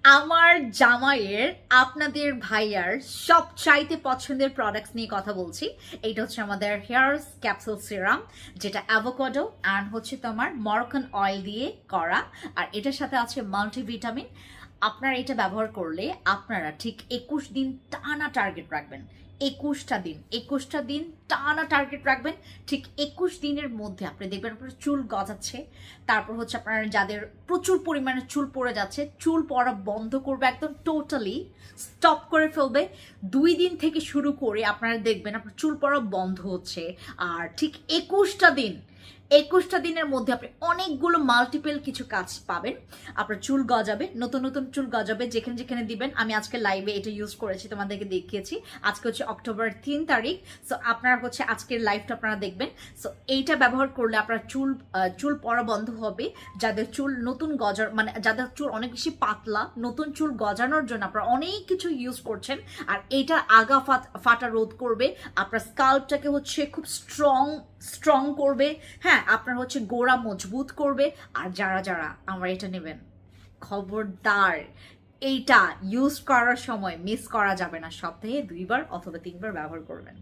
আমার জামাইয়ের আপনাদের ভাইয়ার সবচাইতে পছন্দের প্রোডাক্টস নিয়ে কথা বলছি। এইটা হচ্ছে আমাদের হেয়ার ক্যাপসুল সিরাম, যেটা অ্যাভোকাডো অ্যান্ড হচ্ছে তোমার মরক্কান অয়েল দিয়ে করা, আর এটার সাথে আছে মাল্টিভিটামিন। আপনারা এটা ব্যবহার করলে আপনারা ঠিক 21 দিন টানা টার্গেট রাখবেন। 21টা দিন টানা টার্গেট রাখবেন। ঠিক 21 দিনের মধ্যে আপনি দেখবেন আপনার চুল গজাচ্ছে। তারপর হচ্ছে আপনার যাদের প্রচুর পরিমাণে চুল পড়ে যাচ্ছে, চুল পড়া বন্ধ করবে, একদম টোটালি স্টপ করে ফেলবে। 2 দিন থেকে শুরু করে আপনারা দেখবেন আপনার চুল পড়া বন্ধ হচ্ছে। আর ঠিক 21টা দিনের মধ্যে আপনি অনেকগুলো মাল্টিপল কিছু কাজ পাবেন। আপনার চুল গজাবে, নতুন নতুন চুল গজাবে যেখানে যেখানে দিবেন। আমি আজকে লাইভে এটা ইউজ করেছি, তোমাদেরকে দেখিয়েছি। আজকে হচ্ছে অক্টোবর 3 তারিখ। সো আপনারা হচ্ছে আজকের লাইভটা আপনারা দেখবেন। সো এইটা ব্যবহার করলে আপনার চুল পড়া বন্ধ হবে। যাদের চুল নতুন গজার মানে যাদের চুল অনেক বেশি পাতলা, নতুন চুল গজানোর জন্য আপনারা অনেক কিছু ইউজ করছেন, আর এইটা আগা ফাটা রোধ করবে। আপনার স্কাল্পটাকে হচ্ছে খুব স্ট্রং করবে। হ্যাঁ, আপনার হচ্ছে গোড়া মজবুত করবে। আর যারা আমার এটা নেবেন, খবরদার এইটা ইউজ করার সময় মিস করা যাবে না। সপ্তাহে 2 বার অথবা 3 বার ব্যবহার করবেন।